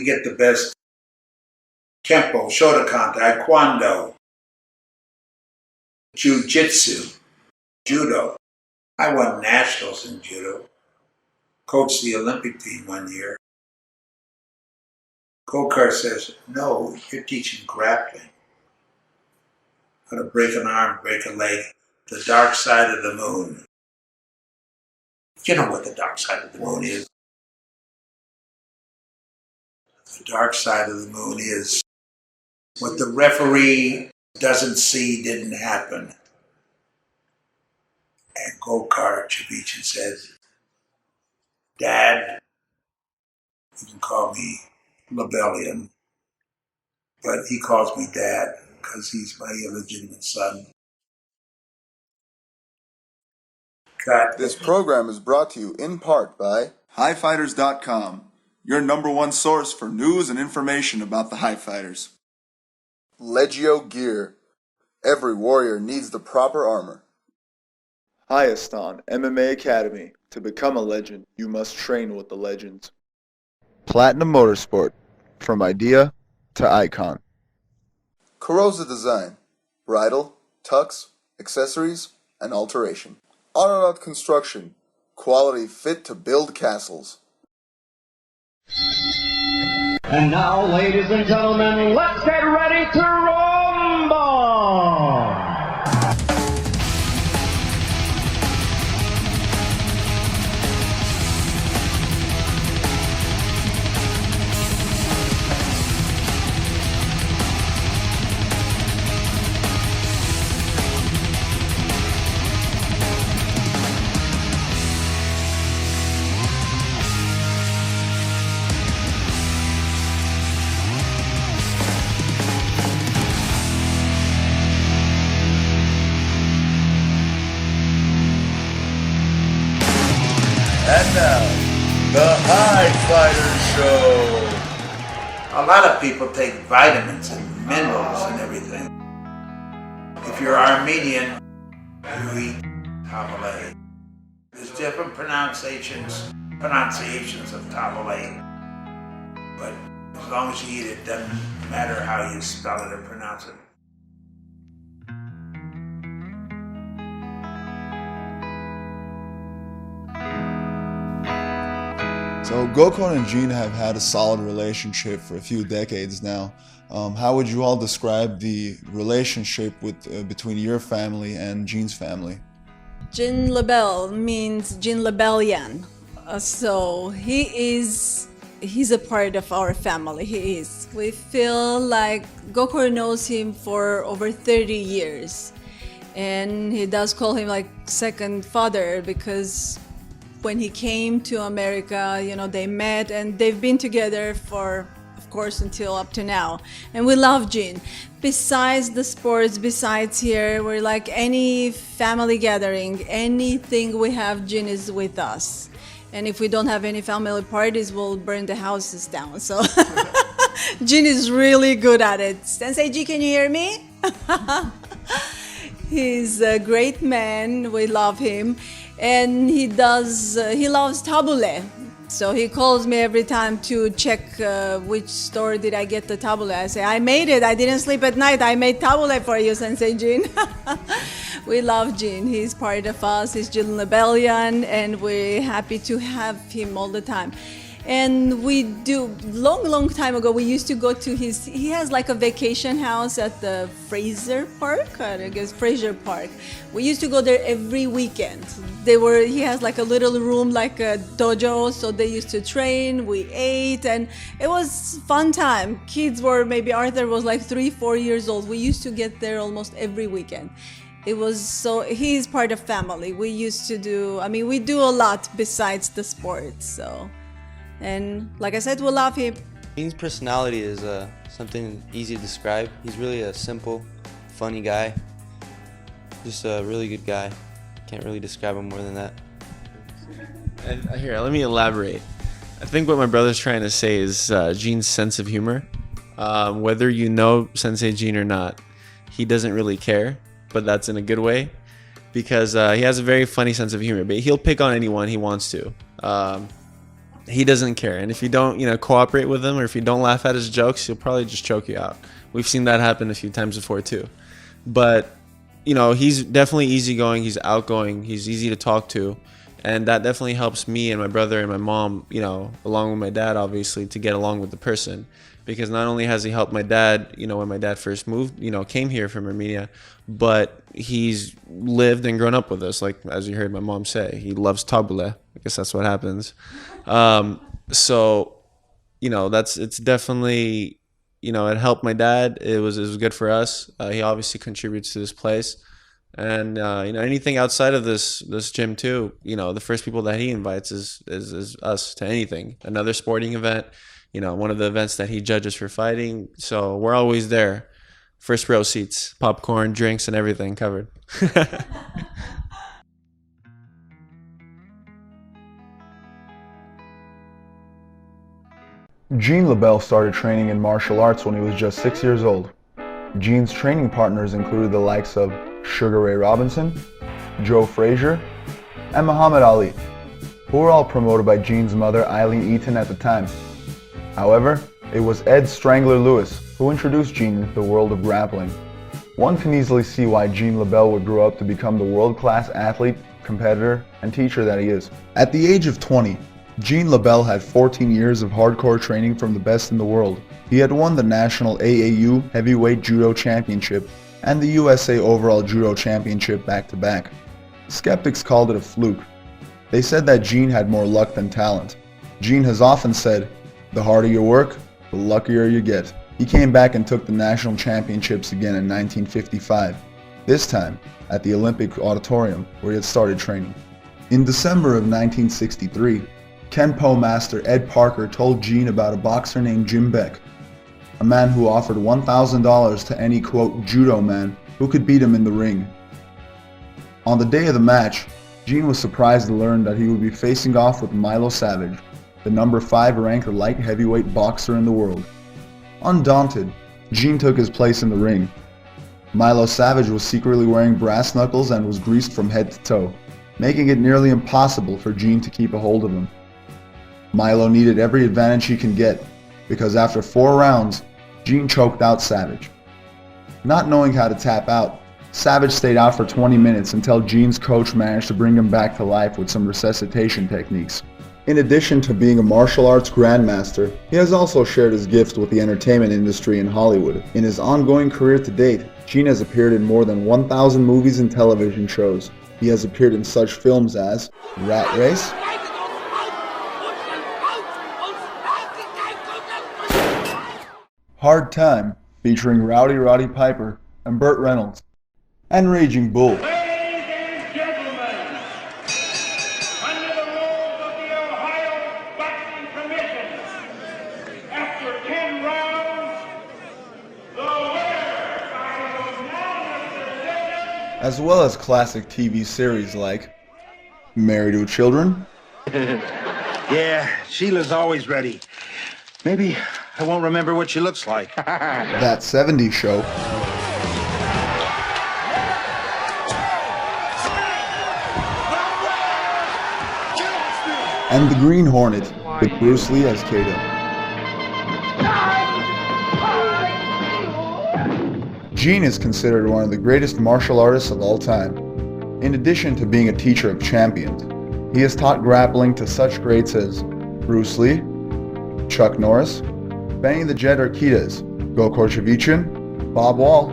get the best Kempo, Shotokan, Taekwondo, Jiu-Jitsu, Judo. I won nationals in Judo. Coached the Olympic team one year. Gokar says, no, you're teaching grappling. How to break an arm, break a leg. The dark side of the moon. You know what the dark side of the moon is. The dark side of the moon is what the referee doesn't see didn't happen. And Gokar Chavichin says, Dad, you can call me Lebellian, but he calls me Dad because he's my illegitimate son. Cut. This program is brought to you in part by HyeFighters.com, your #1 source for news and information about the HyeFighters. Legio Gear. Every warrior needs the proper armor. Hayastan MMA Academy. To become a legend, you must train with the legends. Platinum Motorsport. From idea to icon. Carosa Design. Bridle, tux, accessories, and alteration. Autonaut Construction. Quality fit to build castles. And now, ladies and gentlemen, let's get ready to rumble! And now, the HyeFighters Show. A lot of people take vitamins and minerals and everything. If you're Armenian, you eat tabbouleh. There's different pronunciations of tabbouleh. But as long as you eat it, doesn't matter how you spell it or pronounce it. So Gokar and Gene have had a solid relationship for a few decades now. How would you all describe the relationship between your family and Gene's family? Gene Lebell means Gene Lebellian. So he's a part of our family. He is. We feel like Gokar knows him for over 30 years. And he does call him like second father because when he came to America, they met and they've been together for, of course, until up to now. And we love Gene. Besides the sports, besides here, we're like any family gathering, anything we have, Gene is with us. And if we don't have any family parties, we'll burn the houses down. So Gene is really good at it. Sensei G, can you hear me? He's a great man. We love him. And he loves tabbouleh. So he calls me every time to check which store did I get the tabbouleh. I say, I made it. I didn't sleep at night. I made tabbouleh for you, Sensei Gene. We love Gene. He's part of us. He's Gene Lebellian, and we're happy to have him all the time. And we do, long time ago, we used to go to he has like a vacation house at the Fraser Park. We used to go there every weekend. He has like a little room, like a dojo, so they used to train, we ate, and it was fun time. Kids maybe Arthur was like 3-4 years old. We used to get there almost every weekend. He's part of family. We do a lot besides the sports, so. And like I said, we love him. Gene's personality is something easy to describe. He's really a simple, funny guy. Just a really good guy. Can't really describe him more than that. And here, let me elaborate. I think what my brother's trying to say is Gene's sense of humor. Whether you know Sensei Gene or not, he doesn't really care, but that's in a good way, because he has a very funny sense of humor, but he'll pick on anyone he wants to. he doesn't care. And if you don't, cooperate with him, or if you don't laugh at his jokes, he'll probably just choke you out. We've seen that happen a few times before too. But, he's definitely easygoing. He's outgoing. He's easy to talk to. And that definitely helps me and my brother and my mom, along with my dad, obviously, to get along with the person. Because not only has he helped my dad, when my dad first moved, came here from Armenia, but he's lived and grown up with us. Like, as you heard my mom say, he loves tabule. I guess that's what happens. So, it's definitely, it helped my dad. It was good for us. He obviously contributes to this place. And anything outside of this gym too, the first people that he invites is us to anything. Another sporting event, one of the events that he judges for fighting. So we're always there. First row seats, popcorn, drinks, and everything covered. Gene Lebell started training in martial arts when he was just 6 years old. Gene's training partners included the likes of Sugar Ray Robinson, Joe Frazier, and Muhammad Ali, who were all promoted by Gene's mother, Eileen Eaton, at the time. However, it was Ed Strangler Lewis who introduced Gene into the world of grappling. One can easily see why Gene Lebell would grow up to become the world-class athlete, competitor, and teacher that he is. At the age of 20, Gene Lebell had 14 years of hardcore training from the best in the world. He had won the National AAU Heavyweight Judo Championship and the USA Overall Judo Championship back-to-back. Skeptics called it a fluke. They said that Gene had more luck than talent. Gene has often said, "The harder you work, the luckier you get." He came back and took the national championships again in 1955, this time at the Olympic Auditorium where he had started training. In December of 1963, Kenpo master Ed Parker told Gene about a boxer named Jim Beck, a man who offered $1,000 to any, quote, judo man who could beat him in the ring. On the day of the match, Gene was surprised to learn that he would be facing off with Milo Savage, the number 5 ranked light heavyweight boxer in the world. Undaunted, Gene took his place in the ring. Milo Savage was secretly wearing brass knuckles and was greased from head to toe, making it nearly impossible for Gene to keep a hold of him. Milo needed every advantage he can get, because after 4 rounds, Gene choked out Savage. Not knowing how to tap out, Savage stayed out for 20 minutes until Gene's coach managed to bring him back to life with some resuscitation techniques. In addition to being a martial arts grandmaster, he has also shared his gift with the entertainment industry in Hollywood. In his ongoing career to date, Gene has appeared in more than 1,000 movies and television shows. He has appeared in such films as Rat Race, Hard Time, featuring Rowdy Roddy Piper and Burt Reynolds, and Raging Bull. Ladies and gentlemen, under the rules of the Ohio Boxing Commission, after 10 rounds, the winner by unanimous decision, As well as classic TV series like Married with Children, Yeah, Sheila's always ready. Maybe I won't remember what she looks like. That 70s Show, and The Green Hornet with Bruce Lee as Kato. Gene is considered one of the greatest martial artists of all time. In addition to being a teacher of champions, he has taught grappling to such greats as Bruce Lee, Chuck Norris, Benny the Jet Urquidez, Gokor Chavichin, Bob Wall,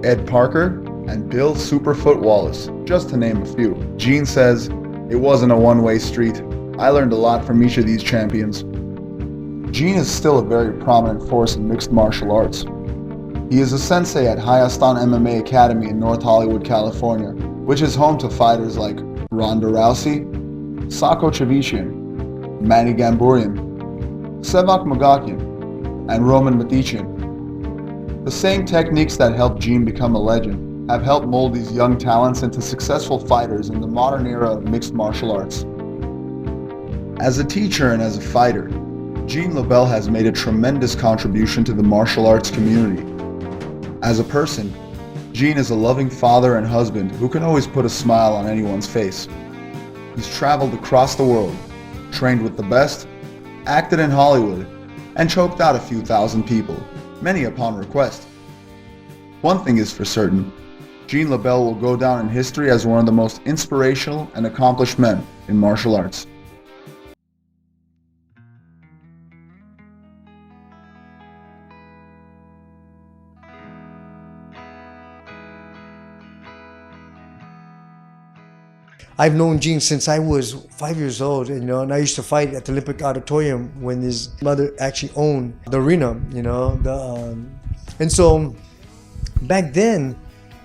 Ed Parker, and Bill Superfoot Wallace, just to name a few. Gene says, "It wasn't a one-way street. I learned a lot from each of these champions." Gene is still a very prominent force in mixed martial arts. He is a sensei at Hayastan MMA Academy in North Hollywood, California, which is home to fighters like Ronda Rousey, Sako Chavichin, Manny Gamburian, Sevak Magakian, and Roman Matichian. The same techniques that helped Gene become a legend have helped mold these young talents into successful fighters in the modern era of mixed martial arts. As a teacher and as a fighter, Gene Lebell has made a tremendous contribution to the martial arts community. As a person, Gene is a loving father and husband who can always put a smile on anyone's face. He's traveled across the world, trained with the best, acted in Hollywood, and choked out a few thousand people, many upon request. One thing is for certain, Gene Lebell will go down in history as one of the most inspirational and accomplished men in martial arts. I've known Gene since I was 5 years old, and I used to fight at the Olympic Auditorium when his mother actually owned the arena, and so back then,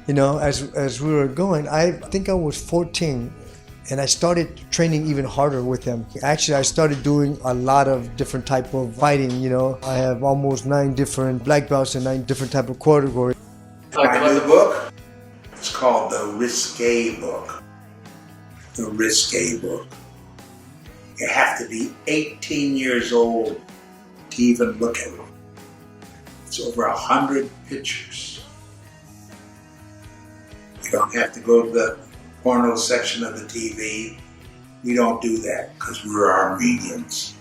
as we were going, I think I was 14, and I started training even harder with him. Actually, I started doing a lot of different type of fighting. I have almost 9 different black belts and 9 different type of categories. My new book, it's called The Risque Book. The Risque Book. You have to be 18 years old to even look at it. It's over 100 pictures. You don't have to go to the porno section of the TV. We don't do that because we're Armenians.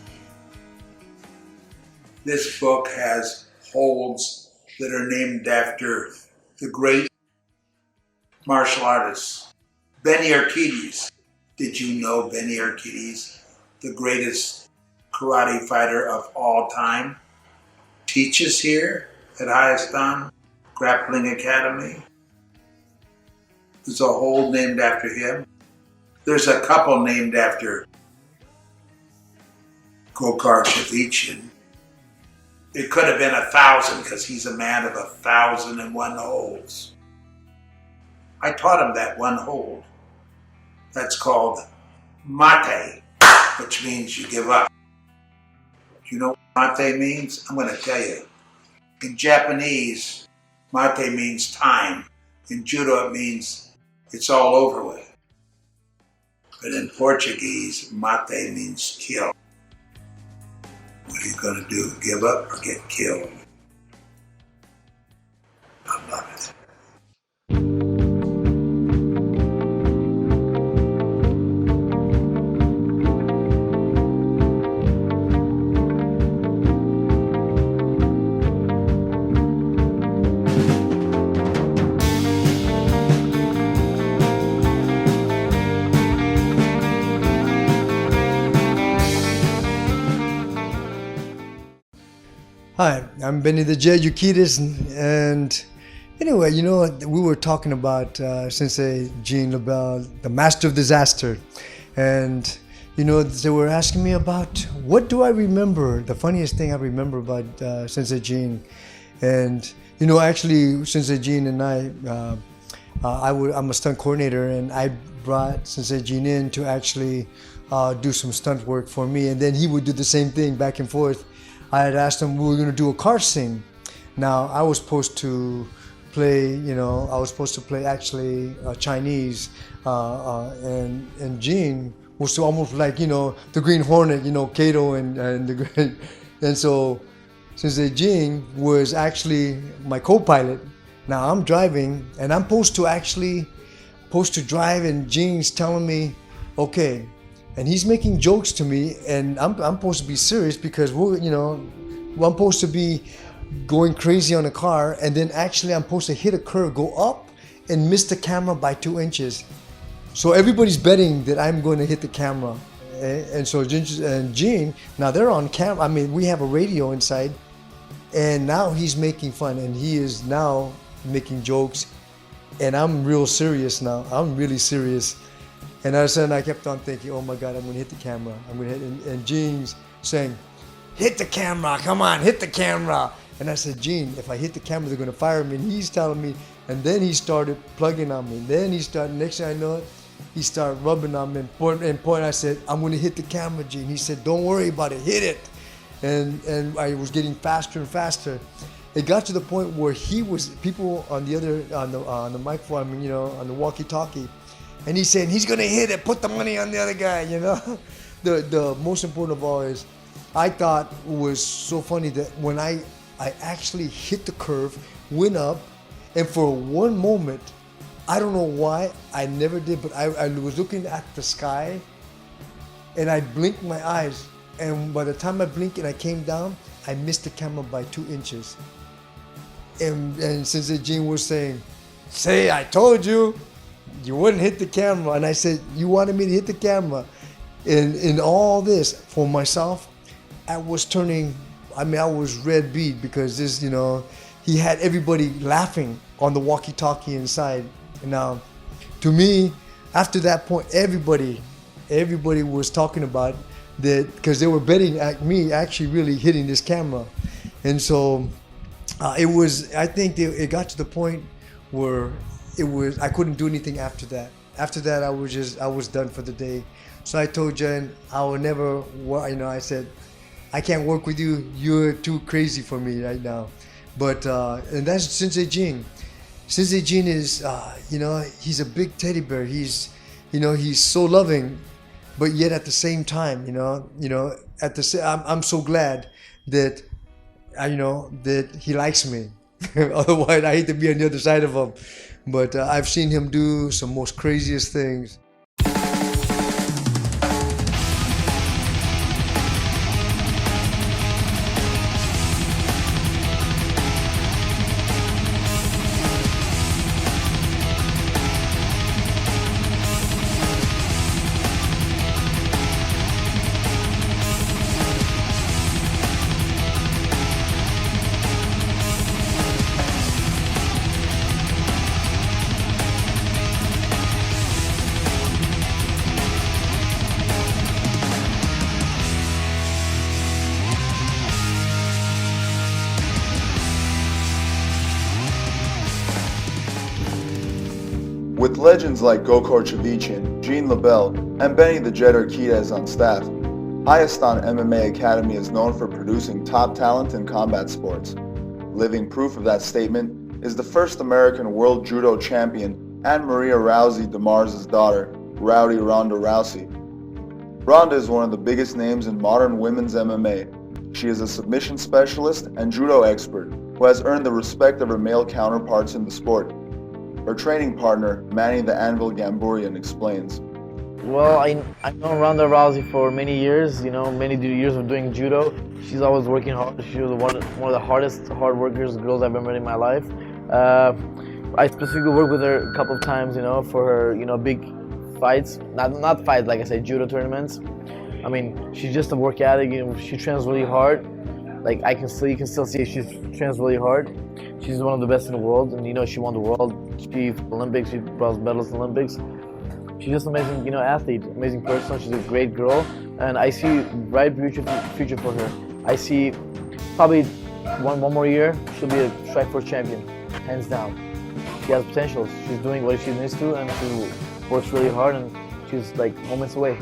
This book has holds that are named after the great martial artists. Benny Urquidez. Did you know Benny Urquidez, the greatest karate fighter of all time, teaches here at HyeFighters Grappling Academy? There's a hold named after him. There's a couple named after Gokar Chavichin. It could have been 1,000 because he's a man of 1,001 holds. I taught him that one hold. That's called mate, which means you give up. Do you know what mate means? I'm going to tell you. In Japanese, mate means time. In judo, it means it's all over with. But in Portuguese, mate means kill. What are you going to do? Give up or get killed? I love it. Hi, I'm Benny the Jet Urquidez, and anyway, we were talking about Sensei Gene Lebell, the master of disaster, and they were asking me about what do I remember, the funniest thing I remember about Sensei Gene, and actually Sensei Gene and I'm a stunt coordinator, and I brought Sensei Gene in to actually do some stunt work for me, and then he would do the same thing back and forth. I had asked him we were going to do a car scene. Now I was supposed to play, actually Chinese, and Gene was almost like the Green Hornet, Kato and the Green, and so Sensei Gene was actually my co-pilot. Now I'm driving and I'm supposed to drive, and Gene's telling me, okay. And he's making jokes to me, and I'm supposed to be serious because I'm supposed to be going crazy on a car, and then actually I'm supposed to hit a curve, go up, and miss the camera by 2 inches. So everybody's betting that I'm going to hit the camera, and so Gene, now they're on camera. I mean, we have a radio inside, and now he's making fun, and he is now making jokes, and I'm real serious now. I'm really serious. And all of a sudden I kept on thinking, oh my God, I'm gonna hit the camera. I'm gonna hit, and Gene's saying, hit the camera, come on, hit the camera. And I said, Gene, if I hit the camera, they're gonna fire me. And he's telling me, and then he started plugging on me. Then next thing I know it, he started rubbing on me and point. I said, I'm gonna hit the camera, Gene. He said, don't worry about it, hit it. And I was getting faster and faster. It got to the point where people on the microphone, on the walkie-talkie, and he's saying, he's gonna hit it, put the money on the other guy, The most important of all is, I thought it was so funny that when I actually hit the curve, went up, and for one moment, I don't know why, I never did, but I was looking at the sky, and I blinked my eyes, And by the time I blinked and I came down, I missed the camera by 2 inches. And Sensei Gene was saying, "Say, I told you, you wouldn't hit the camera." And I said, "You wanted me to hit the camera." And in all this, for myself, I was red bead because this, he had everybody laughing on the walkie-talkie inside. Now, to me, after that point, everybody was talking about that because they were betting at me actually really hitting this camera. And so I think it got to the point where I couldn't do anything after that. After that, I was done for the day. So I told Jen, I will never, I said, "I can't work with you. You're too crazy for me right now." But, and that's Sensei Gene. Sensei Gene is, he's a big teddy bear. He's so loving, but yet at the same time, I'm so glad that, that he likes me. Otherwise, I hate to be on the other side of him. But I've seen him do some most craziest things. With legends like Gokor Chavichin, Gene Lebell, and Benny the Jet Urquidez on staff, Hayastan MMA Academy is known for producing top talent in combat sports. Living proof of that statement is the first American World Judo Champion and Maria Rousey DeMars' daughter, Rowdy Ronda Rousey. Ronda is one of the biggest names in modern women's MMA. She is a submission specialist and judo expert who has earned the respect of her male counterparts in the sport. Her training partner, Manny the Anvil Gamburian, explains. Well, I know Ronda Rousey for many years, many years of doing judo. She's always working hard. She was one of the hard workers girls I've ever met in my life. I specifically worked with her a couple of times, for her, big fights. Not fights, like I said, judo tournaments. I mean, she's just a work ethic. She trains really hard. Like you can still see she trains really hard. She's one of the best in the world, and she won the world. She Olympics. She brought medals in the Olympics. She's just an amazing, athlete, amazing person. She's a great girl, and I see bright future for her. I see probably one more year she'll be a Strikeforce champion, hands down. She has potential. She's doing what she needs to, and she works really hard, and she's like moments away.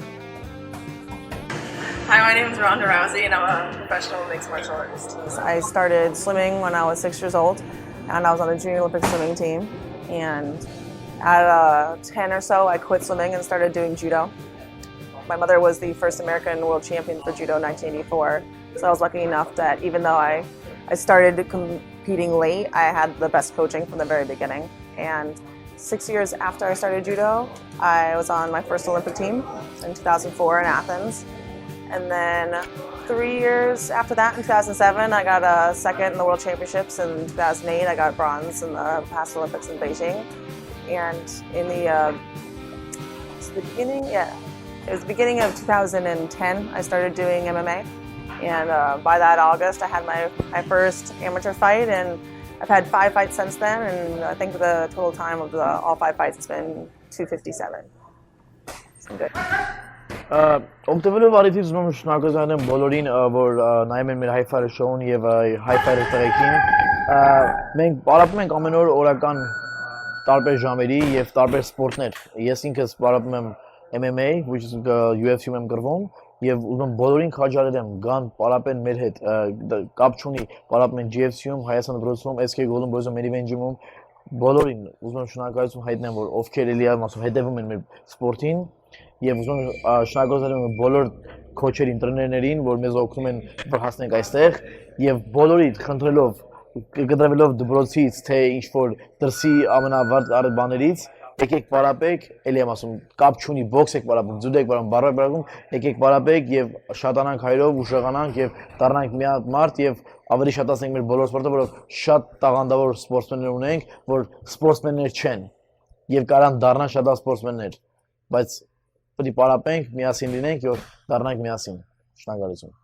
Hi, my name is Ronda Rousey, and I'm a professional mixed martial artist. I started swimming when I was 6 years old, and I was on the Junior Olympic swimming team. And at 10 or so, I quit swimming and started doing judo. My mother was the first American world champion for judo in 1984, so I was lucky enough that even though I started competing late, I had the best coaching from the very beginning. And 6 years after I started judo, I was on my first Olympic team in 2004 in Athens. And then 3 years after that, in 2007, I got a second in the World Championships. In 2008, I got bronze in the past Olympics in Beijing. And in the beginning of 2010, I started doing MMA. And by that August, I had my first amateur fight, and I've had 5 fights since then. And I think the total time of all 5 fights has been 257. It's been good. Օգտվելով առիթից ում շնորհակալություն եմ բոլորին, որ նայում են մեր HyeFighters Show-ն եւ HyeFighters տղեկին։ Մենք պարապում ենք ամեն օր օրական տարբեր ժանրերի եւ տարբեր սպորտներ։ Ես ինքս պարապում եմ MMA, which is UFC-ում եմ գրվում, եւ ուզում եմ բոլորին քաջալերել եմ գան պարապեն մեր հետ, կապ չունի, պարապում են GFC-ում, Հայաստան դրոցում, SK Gold-ում, Boys Many Vengeance-ում, բոլորին ուզում եմ շնորհակալություն հայտնեմ, որ ովքեր էլի ասում հետևում են մեր սպորտին։ Եվ ուզում եմ շնորհակալություն բոլոր քոչերին, տրեներներին, որ մեզ օգնում են որ հասնենք այստեղ, եւ բոլորիդ խնդրելով կտրվելով դպրոցից, թե ինչ որ դրսի ամենավարդ բաներից, եկեք պարապեք, էլի եմ ասում, կապ չունի, բոքս եք պարապում, ձյուդո եք պարապում, բարո եք պարապում, եկեք պարապեք եւ շատանանք հայրով, ուշեղանանք եւ դառնանք մի հատ մարդ եւ ավելի շատացնենք մեր բոլոր սպորտը, որով շատ տաղանդավոր սպորտսմեններ ունենք, որ սպորտսմեններ չեն եւ կարան դառնան շատ սպորտսմեններ, բայց պետք է պարապենք, միասին լինենք եւ դառնանք միասին։ Շնորհակալություն։